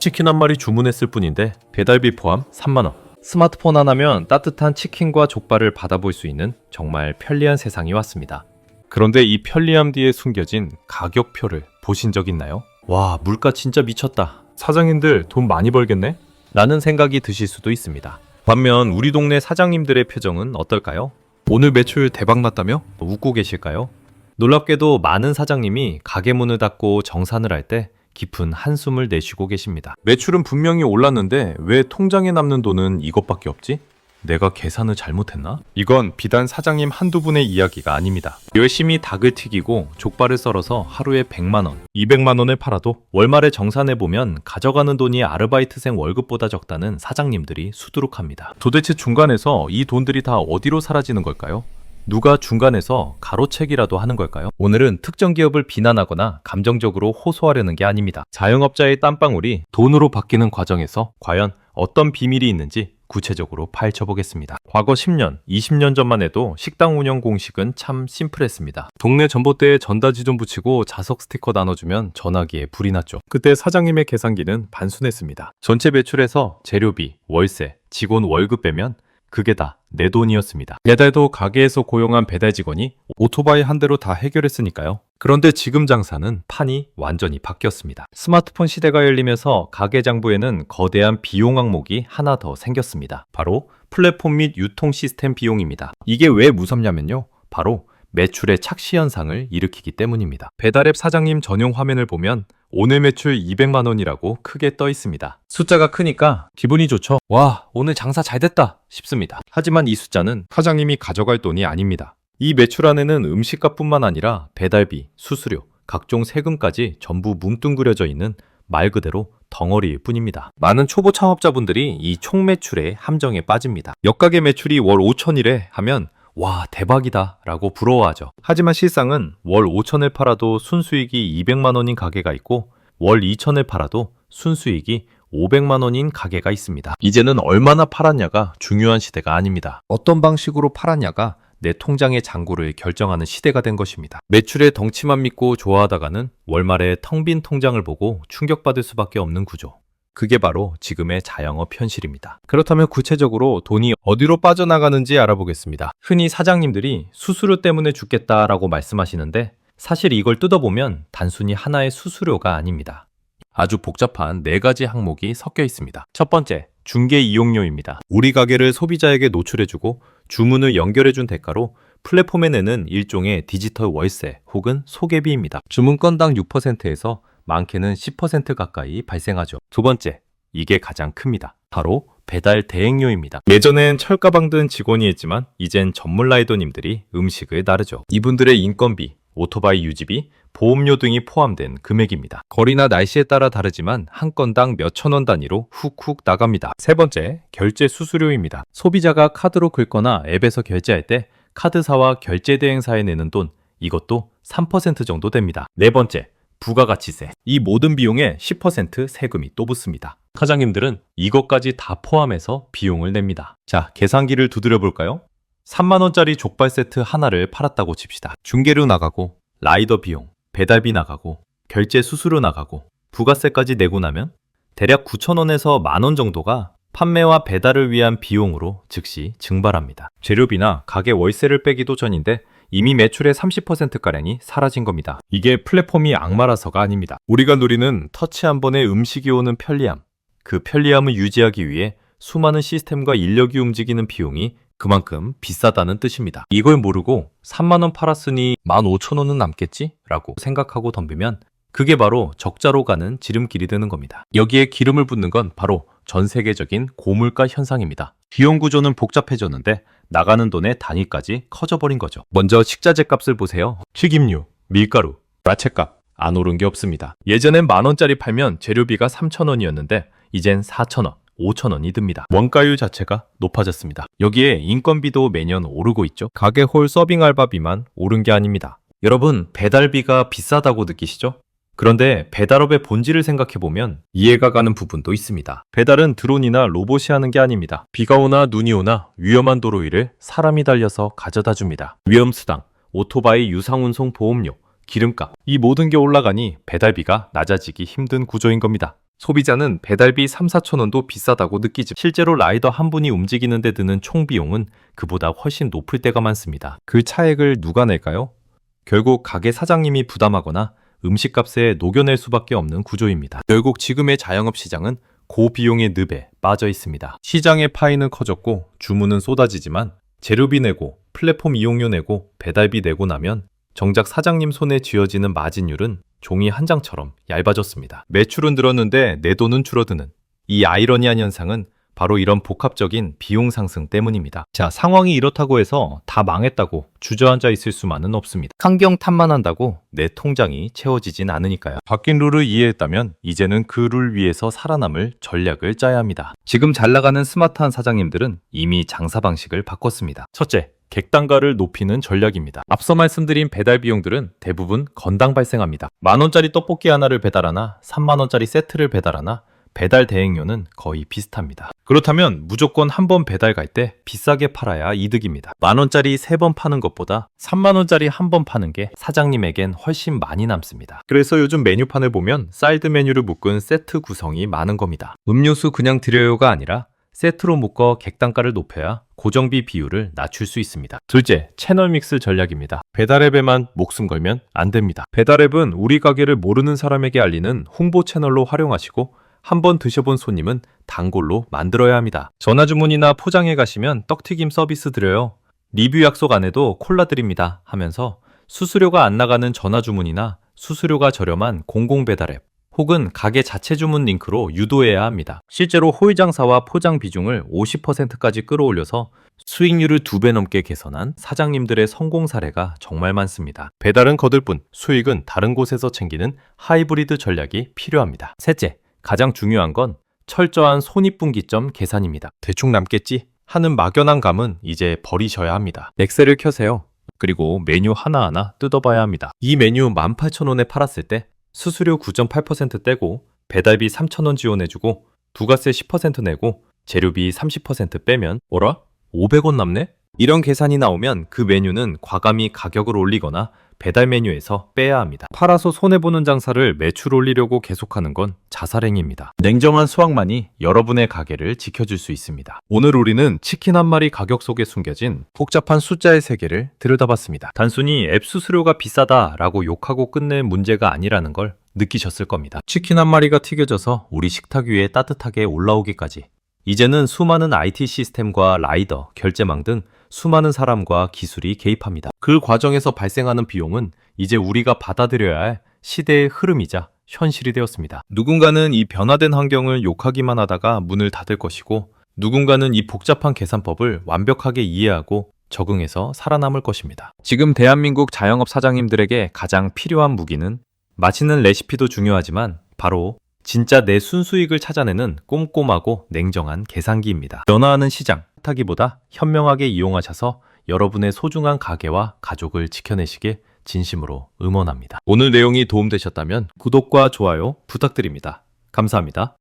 치킨 한 마리 주문했을 뿐인데 배달비 포함 3만원. 스마트폰 하나면 따뜻한 치킨과 족발을 받아볼 수 있는 정말 편리한 세상이 왔습니다. 그런데 이 편리함 뒤에 숨겨진 가격표를 보신 적 있나요? 와, 물가 진짜 미쳤다 사장님들 돈 많이 벌겠네? 라는 생각이 드실 수도 있습니다. 반면 우리 동네 사장님들의 표정은 어떨까요? 오늘 매출 대박 났다며? 웃고 계실까요? 놀랍게도 많은 사장님이 가게 문을 닫고 정산을 할 때 깊은 한숨을 내쉬고 계십니다. 매출은 분명히 올랐는데 왜 통장에 남는 돈은 이것밖에 없지? 내가 계산을 잘못했나? 이건 비단 사장님 한두 분의 이야기가 아닙니다. 열심히 닭을 튀기고 족발을 썰어서 하루에 100만원, 200만원을 팔아도 월말에 정산해보면 가져가는 돈이 아르바이트생 월급보다 적다는 사장님들이 수두룩합니다. 도대체 중간에서 이 돈들이 다 어디로 사라지는 걸까요? 누가 중간에서 가로채기라도 하는 걸까요? 오늘은 특정 기업을 비난하거나 감정적으로 호소하려는 게 아닙니다. 자영업자의 땀방울이 돈으로 바뀌는 과정에서 과연 어떤 비밀이 있는지 구체적으로 파헤쳐보겠습니다. 과거 10년, 20년 전만 해도 식당 운영 공식은 참 심플했습니다. 동네 전봇대에 전단지 좀 붙이고 자석 스티커 나눠주면 전화기에 불이 났죠. 그때 사장님의 계산기는 단순했습니다. 전체 매출에서 재료비, 월세, 직원 월급 빼면 그게 다 내 돈이었습니다. 배달도 가게에서 고용한 배달 직원이 오토바이 한 대로 다 해결했으니까요. 그런데 지금 장사는 판이 완전히 바뀌었습니다. 스마트폰 시대가 열리면서 가게 장부에는 거대한 비용 항목이 하나 더 생겼습니다. 바로 플랫폼 및 유통 시스템 비용입니다. 이게 왜 무섭냐면요. 바로 매출의 착시 현상을 일으키기 때문입니다. 배달앱 사장님 전용 화면을 보면 오늘 매출 200만 원이라고 크게 떠 있습니다. 숫자가 크니까 기분이 좋죠. 와, 오늘 장사 잘 됐다 싶습니다. 하지만 이 숫자는 사장님이 가져갈 돈이 아닙니다. 이 매출 안에는 음식값뿐만 아니라 배달비, 수수료, 각종 세금까지 전부 뭉뚱그려져 있는 말 그대로 덩어리일 뿐입니다. 많은 초보 창업자분들이 이 총 매출의 함정에 빠집니다. 옆가게 매출이 월 5천이래 하면 와, 대박이다 라고 부러워하죠. 하지만 실상은 월 5천을 팔아도 순수익이 200만 원인 가게가 있고 월 2천을 팔아도 순수익이 500만 원인 가게가 있습니다. 이제는 얼마나 팔았냐가 중요한 시대가 아닙니다. 어떤 방식으로 팔았냐가 내 통장의 잔고를 결정하는 시대가 된 것입니다. 매출의 덩치만 믿고 좋아하다가는 월말에 텅 빈 통장을 보고 충격받을 수밖에 없는 구조. 그게 바로 지금의 자영업 현실입니다. 그렇다면 구체적으로 돈이 어디로 빠져나가는지 알아보겠습니다. 흔히 사장님들이 수수료 때문에 죽겠다라고 말씀하시는데 사실 이걸 뜯어보면 단순히 하나의 수수료가 아닙니다. 아주 복잡한 4가지 항목이 섞여 있습니다. 첫 번째, 중개 이용료입니다. 우리 가게를 소비자에게 노출해주고 주문을 연결해준 대가로 플랫폼에 내는 일종의 디지털 월세 혹은 소개비입니다. 주문 건당 6%에서 많게는 10% 가까이 발생하죠. 두 번째, 이게 가장 큽니다. 바로 배달 대행료입니다. 예전엔 철가방 든 직원이 했지만 이젠 전문 라이더님들이 음식을 나르죠. 이분들의 인건비, 오토바이 유지비, 보험료 등이 포함된 금액입니다. 거리나 날씨에 따라 다르지만 한 건당 몇천 원 단위로 훅훅 나갑니다. 세 번째, 결제 수수료입니다. 소비자가 카드로 긁거나 앱에서 결제할 때 카드사와 결제 대행사에 내는 돈, 이것도 3% 정도 됩니다. 네 번째, 부가가치세. 이 모든 비용에 10% 세금이 또 붙습니다. 사장님들은 이것까지 다 포함해서 비용을 냅니다. 자, 계산기를 두드려 볼까요? 3만원짜리 족발 세트 하나를 팔았다고 칩시다. 중개료 나가고, 라이더 비용, 배달비 나가고, 결제 수수료 나가고, 부가세까지 내고 나면 대략 9,000원에서 만원 정도가 판매와 배달을 위한 비용으로 즉시 증발합니다. 재료비나 가게 월세를 빼기도 전인데 이미 매출의 30%가량이 사라진 겁니다. 이게 플랫폼이 악마라서가 아닙니다. 우리가 누리는 터치 한 번에 음식이 오는 편리함, 그 편리함을 유지하기 위해 수많은 시스템과 인력이 움직이는 비용이 그만큼 비싸다는 뜻입니다. 이걸 모르고 3만원 팔았으니 15,000원은 남겠지? 라고 생각하고 덤비면 그게 바로 적자로 가는 지름길이 되는 겁니다. 여기에 기름을 붓는 건 바로 전 세계적인 고물가 현상입니다. 비용 구조는 복잡해졌는데 나가는 돈의 단위까지 커져버린 거죠. 먼저 식자재 값을 보세요. 튀김류, 밀가루, 야채값 안 오른 게 없습니다. 예전엔 만원짜리 팔면 재료비가 3,000원이었는데 이젠 4,000원, 5,000원이 듭니다. 원가율 자체가 높아졌습니다. 여기에 인건비도 매년 오르고 있죠. 가게 홀 서빙 알바비만 오른 게 아닙니다. 여러분, 배달비가 비싸다고 느끼시죠? 그런데 배달업의 본질을 생각해보면 이해가 가는 부분도 있습니다. 배달은 드론이나 로봇이 하는 게 아닙니다. 비가 오나 눈이 오나 위험한 도로 위를 사람이 달려서 가져다 줍니다. 위험수당, 오토바이 유상운송 보험료, 기름값, 이 모든 게 올라가니 배달비가 낮아지기 힘든 구조인 겁니다. 소비자는 배달비 3, 4천 원도 비싸다고 느끼지. 실제로 라이더 한 분이 움직이는 데 드는 총 비용은 그보다 훨씬 높을 때가 많습니다. 그 차액을 누가 낼까요? 결국 가게 사장님이 부담하거나 음식값에 녹여낼 수밖에 없는 구조입니다. 결국 지금의 자영업 시장은 고비용의 늪에 빠져 있습니다. 시장의 파이는 커졌고 주문은 쏟아지지만 재료비 내고 플랫폼 이용료 내고 배달비 내고 나면 정작 사장님 손에 쥐어지는 마진율은 종이 한 장처럼 얇아졌습니다. 매출은 늘었는데 내 돈은 줄어드는 이 아이러니한 현상은 바로 이런 복합적인 비용 상승 때문입니다. 자, 상황이 이렇다고 해서 다 망했다고 주저앉아 있을 수만은 없습니다. 환경 탓만 한다고 내 통장이 채워지진 않으니까요. 바뀐 룰을 이해했다면 이제는 그 룰 위에서 살아남을 전략을 짜야 합니다. 지금 잘 나가는 스마트한 사장님들은 이미 장사 방식을 바꿨습니다. 첫째, 객단가를 높이는 전략입니다. 앞서 말씀드린 배달 비용들은 대부분 건당 발생합니다. 10,000원짜리 떡볶이 하나를 배달하나 30,000원짜리 세트를 배달하나 배달 대행료는 거의 비슷합니다. 그렇다면 무조건 한 번 배달 갈 때 비싸게 팔아야 이득입니다. 10,000원짜리 3번 파는 것보다 30,000원짜리 한 번 파는 게 사장님에겐 훨씬 많이 남습니다. 그래서 요즘 메뉴판을 보면 사이드 메뉴를 묶은 세트 구성이 많은 겁니다. 음료수 그냥 드려요가 아니라 세트로 묶어 객단가를 높여야 고정비 비율을 낮출 수 있습니다. 둘째, 채널 믹스 전략입니다. 배달앱에만 목숨 걸면 안 됩니다. 배달앱은 우리 가게를 모르는 사람에게 알리는 홍보 채널로 활용하시고 한번 드셔본 손님은 단골로 만들어야 합니다. 전화 주문이나 포장해 가시면 떡튀김 서비스 드려요. 리뷰 약속 안 해도 콜라 드립니다 하면서 수수료가 안 나가는 전화 주문이나 수수료가 저렴한 공공 배달앱 혹은 가게 자체 주문 링크로 유도해야 합니다. 실제로 홀장사와 포장 비중을 50%까지 끌어올려서 수익률을 2배 넘게 개선한 사장님들의 성공 사례가 정말 많습니다. 배달은 거들 뿐 수익은 다른 곳에서 챙기는 하이브리드 전략이 필요합니다. 셋째, 가장 중요한 건 철저한 손익분기점 계산입니다. 대충 남겠지 하는 막연한 감은 이제 버리셔야 합니다. 엑셀을 켜세요. 그리고 메뉴 하나하나 뜯어봐야 합니다. 이 메뉴 18,000원에 팔았을 때 수수료 9.8% 떼고 배달비 3,000원 지원해주고 부가세 10% 내고 재료비 30% 빼면 어라? 500원 남네? 이런 계산이 나오면 그 메뉴는 과감히 가격을 올리거나 배달 메뉴에서 빼야 합니다. 팔아서 손해보는 장사를 매출 올리려고 계속하는 건 자살행위입니다. 냉정한 수학만이 여러분의 가게를 지켜줄 수 있습니다. 오늘 우리는 치킨 한 마리 가격 속에 숨겨진 복잡한 숫자의 세계를 들여다봤습니다. 단순히 앱 수수료가 비싸다라고 욕하고 끝낼 문제가 아니라는 걸 느끼셨을 겁니다. 치킨 한 마리가 튀겨져서 우리 식탁 위에 따뜻하게 올라오기까지 이제는 수많은 IT 시스템과 라이더, 결제망 등 수많은 사람과 기술이 개입합니다. 그 과정에서 발생하는 비용은 이제 우리가 받아들여야 할 시대의 흐름이자 현실이 되었습니다. 누군가는 이 변화된 환경을 욕하기만 하다가 문을 닫을 것이고 누군가는 이 복잡한 계산법을 완벽하게 이해하고 적응해서 살아남을 것입니다. 지금 대한민국 자영업 사장님들에게 가장 필요한 무기는 맛있는 레시피도 중요하지만 바로 진짜 내 순수익을 찾아내는 꼼꼼하고 냉정한 계산기입니다. 변화하는 시장, 타기보다 현명하게 이용하셔서 여러분의 소중한 가게와 가족을 지켜내시길 진심으로 응원합니다. 오늘 내용이 도움되셨다면 구독과 좋아요 부탁드립니다. 감사합니다.